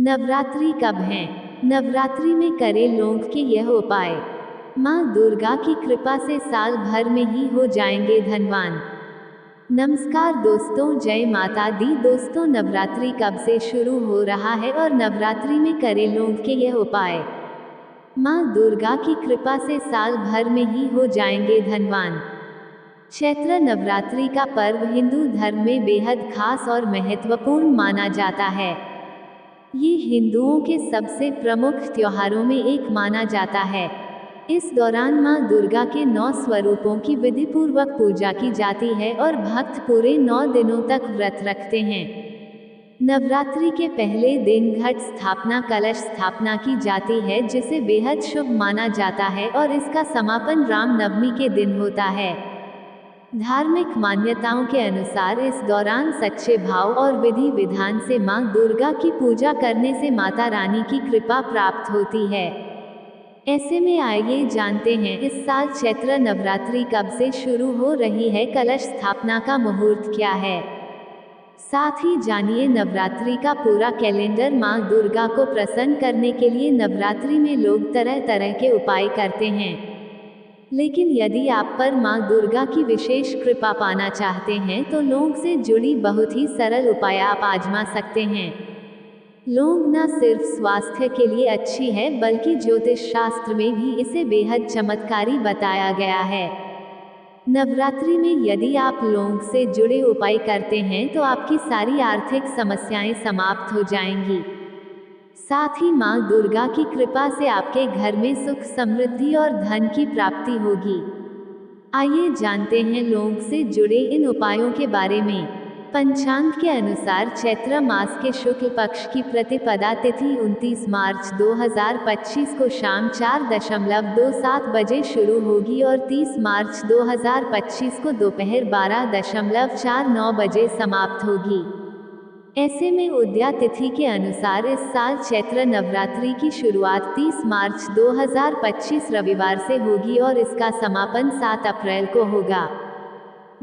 नवरात्रि कब है? नवरात्रि में करें लौंग के यह उपाय। माँ दुर्गा की कृपा से साल भर में ही हो जाएंगे धनवान। नमस्कार दोस्तों, जय माता दी। दोस्तों, नवरात्रि कब से शुरू हो रहा है और नवरात्रि में करें लौंग के यह उपाय। माँ दुर्गा की कृपा से साल भर में ही हो जाएंगे धनवान। चैत्र नवरात्रि का पर्व हिंदू धर्म में बेहद खास और महत्वपूर्ण माना जाता है। ये हिंदुओं के सबसे प्रमुख त्योहारों में एक माना जाता है। इस दौरान माँ दुर्गा के 9 स्वरूपों की विधिपूर्वक पूजा की जाती है और भक्त पूरे 9 दिनों तक व्रत रखते हैं। नवरात्रि के पहले दिन घट स्थापना कलश स्थापना की जाती है, जिसे बेहद शुभ माना जाता है और इसका समापन राम नवमी के दिन होता है। धार्मिक मान्यताओं के अनुसार इस दौरान सच्चे भाव और विधि विधान से मां दुर्गा की पूजा करने से माता रानी की कृपा प्राप्त होती है। ऐसे में आइए जानते हैं इस साल चैत्र नवरात्रि कब से शुरू हो रही है, कलश स्थापना का मुहूर्त क्या है। साथ ही जानिए नवरात्रि का पूरा कैलेंडर। मां दुर्गा को प्रसन्न करने के लिए नवरात्रि में लोग तरह तरह के उपाय करते हैं, लेकिन यदि आप पर मां दुर्गा की विशेष कृपा पाना चाहते हैं तो लौंग से जुड़ी बहुत ही सरल उपाय आप आजमा सकते हैं। लौंग न सिर्फ स्वास्थ्य के लिए अच्छी है, बल्कि ज्योतिष शास्त्र में भी इसे बेहद चमत्कारी बताया गया है। नवरात्रि में यदि आप लौंग से जुड़े उपाय करते हैं तो आपकी सारी आर्थिक समस्याएं समाप्त हो जाएंगी। साथ ही मां दुर्गा की कृपा से आपके घर में सुख समृद्धि और धन की प्राप्ति होगी। आइए जानते हैं लौंग से जुड़े इन उपायों के बारे में। पंचांग के अनुसार चैत्र मास के शुक्ल पक्ष की प्रतिपदा तिथि 29 मार्च 2025 को शाम 4:27 बजे शुरू होगी और 30 मार्च 2025 को दोपहर 12:49 बजे समाप्त होगी। ऐसे में उदया तिथि के अनुसार इस साल चैत्र नवरात्रि की शुरुआत 30 मार्च 2025 रविवार से होगी और इसका समापन 7 अप्रैल को होगा।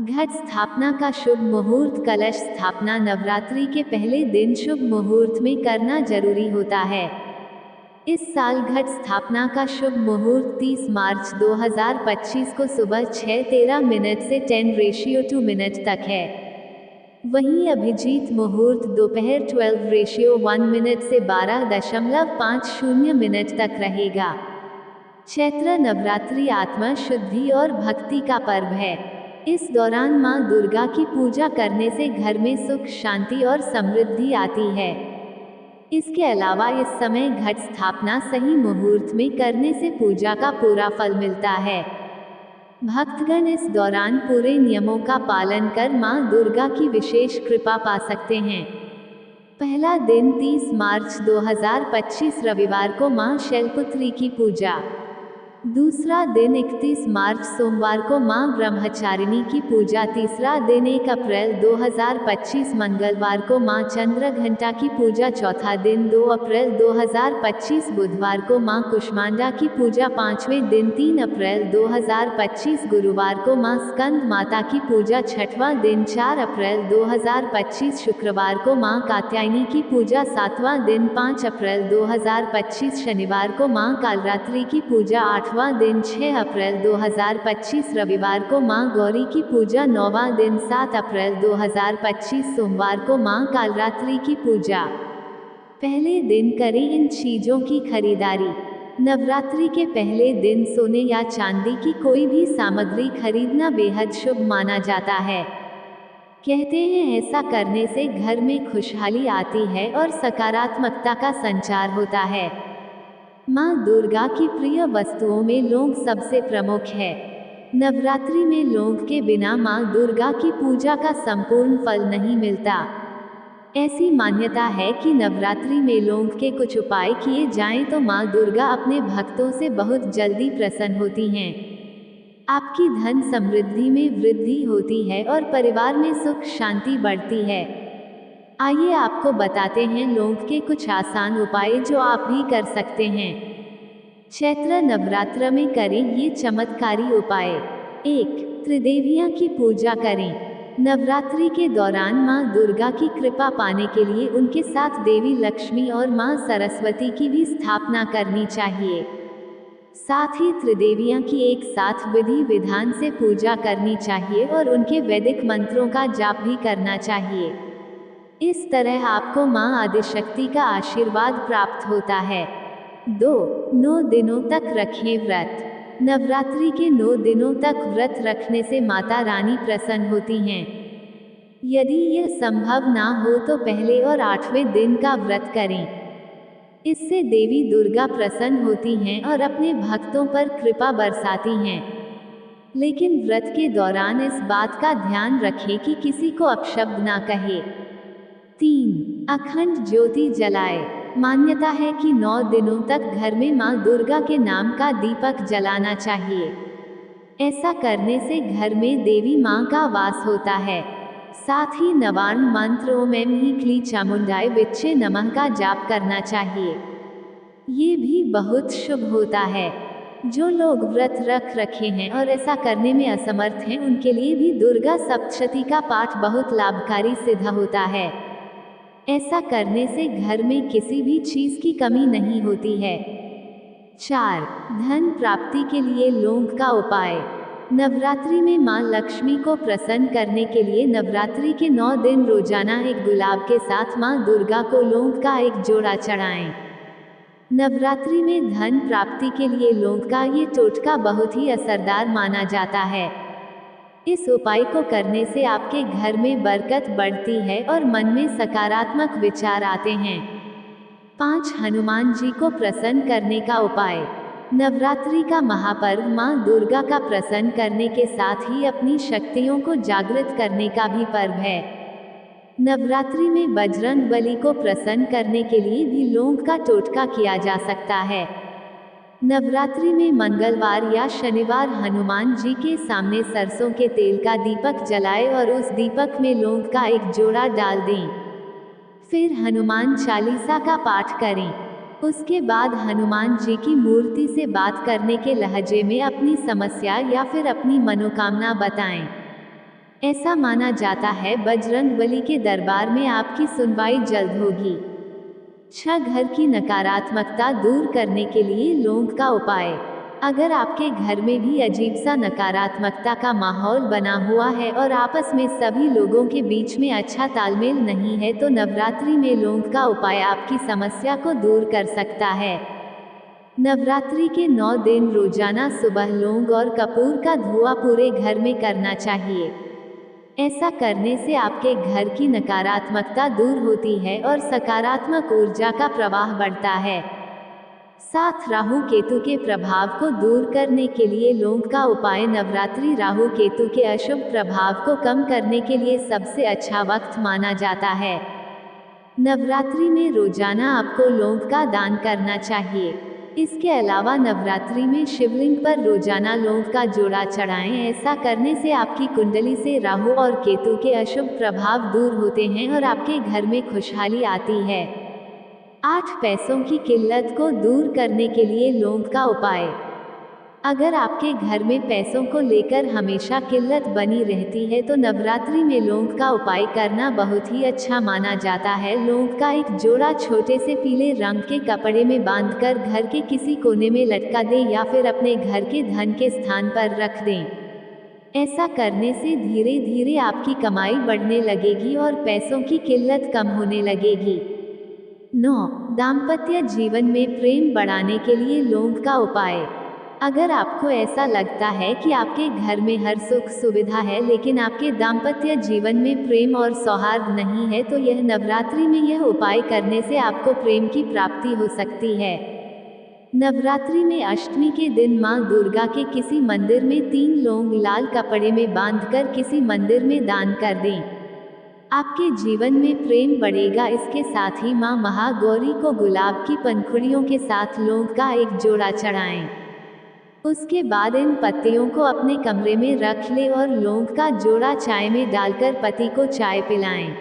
घट स्थापना का शुभ मुहूर्त। कलश स्थापना नवरात्रि के पहले दिन शुभ मुहूर्त में करना जरूरी होता है। इस साल घट स्थापना का शुभ मुहूर्त 30 मार्च 2025 को सुबह 6:13 से 10:2 तक है। वहीं अभिजीत मुहूर्त दोपहर 12:1 से 12:50 तक रहेगा। चैत्र नवरात्रि आत्मा शुद्धि और भक्ति का पर्व है। इस दौरान मां दुर्गा की पूजा करने से घर में सुख शांति और समृद्धि आती है। इसके अलावा इस समय घट स्थापना सही मुहूर्त में करने से पूजा का पूरा फल मिलता है। भक्तगण इस दौरान पूरे नियमों का पालन कर मां दुर्गा की विशेष कृपा पा सकते हैं। पहला दिन 30 मार्च 2025 रविवार को मां शैलपुत्री की पूजा। दूसरा दिन 31 मार्च सोमवार को मां ब्रह्मचारिणी की पूजा। तीसरा दिन 1 अप्रैल 2025 मंगलवार को मां चंद्रघंटा की पूजा। चौथा दिन 2 अप्रैल 2025 बुधवार को मां कुष्मांडा की पूजा। पांचवें दिन 3 अप्रैल 2025 गुरुवार को मां स्कंद माता की पूजा। छठवां दिन 4 अप्रैल 2025 शुक्रवार को मां कात्यायनी की पूजा। सातवां दिन 5 अप्रैल 2025 शनिवार को मां कालरात्रि की पूजा। आठवां दिन 6 अप्रैल 2025 रविवार को मां गौरी की पूजा। नौवां दिन 7 अप्रैल 2025 सोमवार को मां कालरात्रि की पूजा। पहले दिन करें इन चीजों की खरीदारी। नवरात्रि के पहले दिन सोने या चांदी की कोई भी सामग्री खरीदना बेहद शुभ माना जाता है। कहते हैं ऐसा करने से घर में खुशहाली आती है और सकारात्मकता का संचार होता है। मां दुर्गा की प्रिय वस्तुओं में लौंग सबसे प्रमुख है। नवरात्रि में लौंग के बिना मां दुर्गा की पूजा का संपूर्ण फल नहीं मिलता। ऐसी मान्यता है कि नवरात्रि में लौंग के कुछ उपाय किए जाएं तो मां दुर्गा अपने भक्तों से बहुत जल्दी प्रसन्न होती हैं। आपकी धन समृद्धि में वृद्धि होती है और परिवार में सुख शांति बढ़ती है। आइए आपको बताते हैं लौंग के कुछ आसान उपाय जो आप भी कर सकते हैं। चैत्र नवरात्र में करें ये चमत्कारी उपाय। 1. त्रिदेवियां की पूजा करें। नवरात्रि के दौरान माँ दुर्गा की कृपा पाने के लिए उनके साथ देवी लक्ष्मी और माँ सरस्वती की भी स्थापना करनी चाहिए। साथ ही त्रिदेवियां की एक साथ विधि विधान से पूजा करनी चाहिए और उनके वैदिक मंत्रों का जाप भी करना चाहिए। इस तरह आपको माँ आदिशक्ति का आशीर्वाद प्राप्त होता है। 2. 9 दिनों तक रखें व्रत। नवरात्रि के 9 दिनों तक व्रत रखने से माता रानी प्रसन्न होती हैं। यदि यह संभव ना हो तो पहले और 8वें दिन का व्रत करें। इससे देवी दुर्गा प्रसन्न होती हैं और अपने भक्तों पर कृपा बरसाती हैं। लेकिन व्रत के दौरान इस बात का ध्यान रखें कि किसी को अपशब्द ना कहे। 3. अखंड ज्योति जलाए। मान्यता है कि 9 दिनों तक घर में माँ दुर्गा के नाम का दीपक जलाना चाहिए। ऐसा करने से घर में देवी माँ का वास होता है। साथ ही नवार्ण मंत्र ओम ऐं ह्रीं क्लीं चामुंडाय विच्चे नमः का जाप करना चाहिए। ये भी बहुत शुभ होता है। जो लोग व्रत रख रखे हैं और ऐसा करने में असमर्थ हैं उनके लिए भी दुर्गा सप्तशती का पाठ बहुत लाभकारी सिद्ध होता है। ऐसा करने से घर में किसी भी चीज की कमी नहीं होती है। 4. धन प्राप्ति के लिए लौंग का उपाय। नवरात्रि में मां लक्ष्मी को प्रसन्न करने के लिए नवरात्रि के 9 दिन रोजाना एक गुलाब के साथ मां दुर्गा को लौंग का एक जोड़ा चढ़ाएं। नवरात्रि में धन प्राप्ति के लिए लौंग का ये टोटका बहुत ही असरदार माना जाता है। इस उपाय को करने से आपके घर में बरकत बढ़ती है और मन में सकारात्मक विचार आते हैं। 5. हनुमान जी को प्रसन्न करने का उपाय। नवरात्रि का महापर्व मां दुर्गा का प्रसन्न करने के साथ ही अपनी शक्तियों को जागृत करने का भी पर्व है। नवरात्रि में बजरंग बली को प्रसन्न करने के लिए भी लौंग का टोटका किया जा सकता है। नवरात्रि में मंगलवार या शनिवार हनुमान जी के सामने सरसों के तेल का दीपक जलाएं और उस दीपक में लौंग का एक जोड़ा डाल दें। फिर हनुमान चालीसा का पाठ करें। उसके बाद हनुमान जी की मूर्ति से बात करने के लहजे में अपनी समस्या या फिर अपनी मनोकामना बताएं। ऐसा माना जाता है बजरंग बली के दरबार में आपकी सुनवाई जल्द होगी। 6. घर की नकारात्मकता दूर करने के लिए लौंग का उपाय। अगर आपके घर में भी अजीब सा नकारात्मकता का माहौल बना हुआ है और आपस में सभी लोगों के बीच में अच्छा तालमेल नहीं है तो नवरात्रि में लौंग का उपाय आपकी समस्या को दूर कर सकता है। नवरात्रि के 9 दिन रोजाना सुबह लौंग और कपूर का धुआं पूरे घर में करना चाहिए। ऐसा करने से आपके घर की नकारात्मकता दूर होती है और सकारात्मक ऊर्जा का प्रवाह बढ़ता है। 7. राहु केतु के प्रभाव को दूर करने के लिए लौंग का उपाय। नवरात्रि राहु केतु के अशुभ प्रभाव को कम करने के लिए सबसे अच्छा वक्त माना जाता है। नवरात्रि में रोजाना आपको लौंग का दान करना चाहिए। इसके अलावा नवरात्रि में शिवलिंग पर रोजाना लौंग का जोड़ा चढ़ाएं। ऐसा करने से आपकी कुंडली से राहु और केतु के अशुभ प्रभाव दूर होते हैं और आपके घर में खुशहाली आती है। 8. पैसों की किल्लत को दूर करने के लिए लौंग का उपाय। अगर आपके घर में पैसों को लेकर हमेशा किल्लत बनी रहती है तो नवरात्रि में लौंग का उपाय करना बहुत ही अच्छा माना जाता है। लौंग का एक जोड़ा छोटे से पीले रंग के कपड़े में बांधकर घर के किसी कोने में लटका दें या फिर अपने घर के धन के स्थान पर रख दें। ऐसा करने से धीरे धीरे आपकी कमाई बढ़ने लगेगी और पैसों की किल्लत कम होने लगेगी। 9. दाम्पत्य जीवन में प्रेम बढ़ाने के लिए लौंग का उपाय। अगर आपको ऐसा लगता है कि आपके घर में हर सुख सुविधा है लेकिन आपके दाम्पत्य जीवन में प्रेम और सौहार्द नहीं है तो यह नवरात्रि में यह उपाय करने से आपको प्रेम की प्राप्ति हो सकती है। नवरात्रि में अष्टमी के दिन मां दुर्गा के किसी मंदिर में 3 लौंग लाल कपड़े में बांधकर किसी मंदिर में दान कर दें। आपके जीवन में प्रेम बढ़ेगा। इसके साथ ही मां महागौरी को गुलाब की पंखुड़ियों के साथ लौंग का एक जोड़ा चढ़ाएं। उसके बाद इन पत्तियों को अपने कमरे में रख ले और लौंग का जोड़ा चाय में डालकर पति को चाय पिलाएं।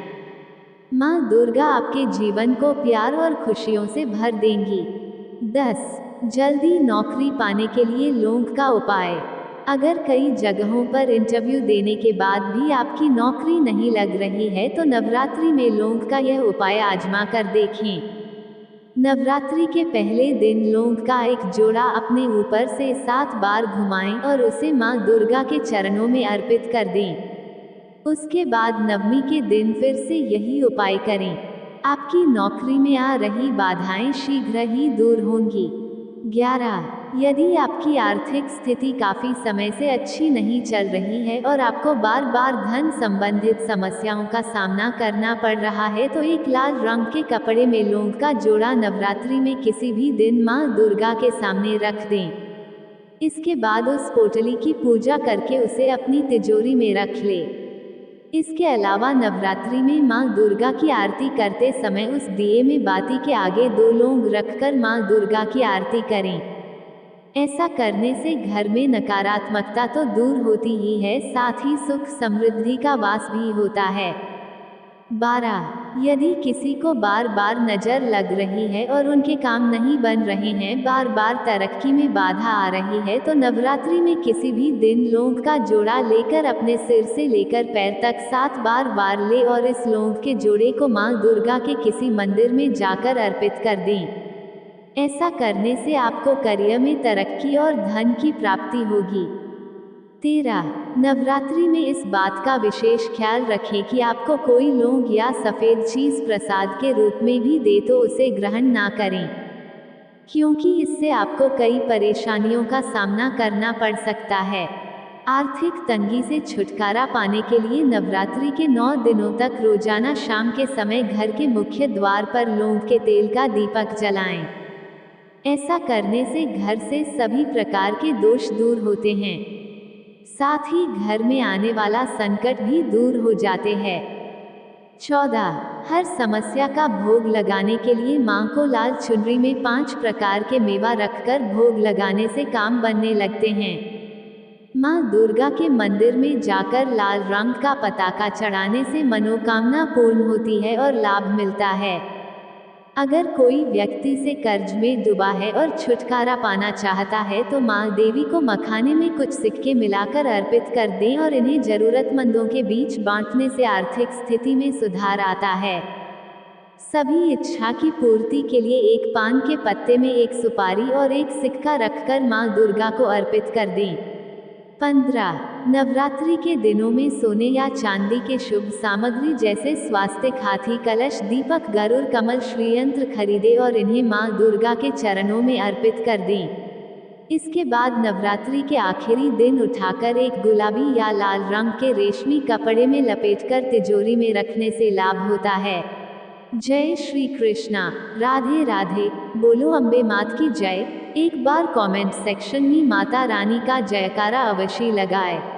मां दुर्गा आपके जीवन को प्यार और खुशियों से भर देंगी। 10. जल्दी नौकरी पाने के लिए लौंग का उपाय। अगर कई जगहों पर इंटरव्यू देने के बाद भी आपकी नौकरी नहीं लग रही है तो नवरात्रि में लौंग का यह उपाय आजमा कर देखें। नवरात्रि के पहले दिन लौंग का एक जोड़ा अपने ऊपर से 7 बार घुमाएं और उसे मां दुर्गा के चरणों में अर्पित कर दें। उसके बाद नवमी के दिन फिर से यही उपाय करें। आपकी नौकरी में आ रही बाधाएं शीघ्र ही दूर होंगी। 11. यदि आपकी आर्थिक स्थिति काफी समय से अच्छी नहीं चल रही है और आपको बार बार धन संबंधित समस्याओं का सामना करना पड़ रहा है तो एक लाल रंग के कपड़े में लौंग का जोड़ा नवरात्रि में किसी भी दिन मां दुर्गा के सामने रख दें। इसके बाद उस पोटली की पूजा करके उसे अपनी तिजोरी में रख ले। इसके अलावा नवरात्रि में मां दुर्गा की आरती करते समय उस दिए में बाती के आगे 2 लौंग रखकर मां दुर्गा की आरती करें। ऐसा करने से घर में नकारात्मकता तो दूर होती ही है, साथ ही सुख समृद्धि का वास भी होता है। 12. यदि किसी को बार बार नजर लग रही है और उनके काम नहीं बन रहे हैं, बार बार तरक्की में बाधा आ रही है तो नवरात्रि में किसी भी दिन लौंग का जोड़ा लेकर अपने सिर से लेकर पैर तक 7 बार वार ले और इस लौंग के जोड़े को मां दुर्गा के किसी मंदिर में जाकर अर्पित कर दें। ऐसा करने से आपको करियर में तरक्की और धन की प्राप्ति होगी। 13. नवरात्रि में इस बात का विशेष ख्याल रखें कि आपको कोई लौंग या सफ़ेद चीज़ प्रसाद के रूप में भी दे तो उसे ग्रहण ना करें, क्योंकि इससे आपको कई परेशानियों का सामना करना पड़ सकता है। आर्थिक तंगी से छुटकारा पाने के लिए नवरात्रि के 9 दिनों तक रोजाना शाम के समय घर के मुख्य द्वार पर लौंग के तेल का दीपक जलाएं। ऐसा करने से घर से सभी प्रकार के दोष दूर होते हैं, साथ ही घर में आने वाला संकट भी दूर हो जाते हैं। 14. हर समस्या का भोग लगाने के लिए मां को लाल चुनरी में 5 प्रकार के मेवा रखकर भोग लगाने से काम बनने लगते हैं। मां दुर्गा के मंदिर में जाकर लाल रंग का पताका चढ़ाने से मनोकामना पूर्ण होती है और लाभ मिलता है। अगर कोई व्यक्ति से कर्ज में डूबा है और छुटकारा पाना चाहता है तो मां देवी को मखाने में कुछ सिक्के मिलाकर अर्पित कर दें और इन्हें जरूरतमंदों के बीच बांटने से आर्थिक स्थिति में सुधार आता है। सभी इच्छा की पूर्ति के लिए एक पान के पत्ते में एक सुपारी और एक सिक्का रखकर मां दुर्गा को अर्पित कर दें। 15. नवरात्रि के दिनों में सोने या चांदी के शुभ सामग्री जैसे स्वास्तिक, हाथी कलश, दीपक, गरुड़, कमल, श्रीयंत्र खरीदे और इन्हें मां दुर्गा के चरणों में अर्पित कर दें। इसके बाद नवरात्रि के आखिरी दिन उठाकर एक गुलाबी या लाल रंग के रेशमी कपड़े में लपेटकर तिजोरी में रखने से लाभ होता है। जय श्री कृष्णा, राधे राधे, बोलो अम्बे मात की जय। एक बार कमेंट सेक्शन में माता रानी का जयकारा अवश्य लगाएं।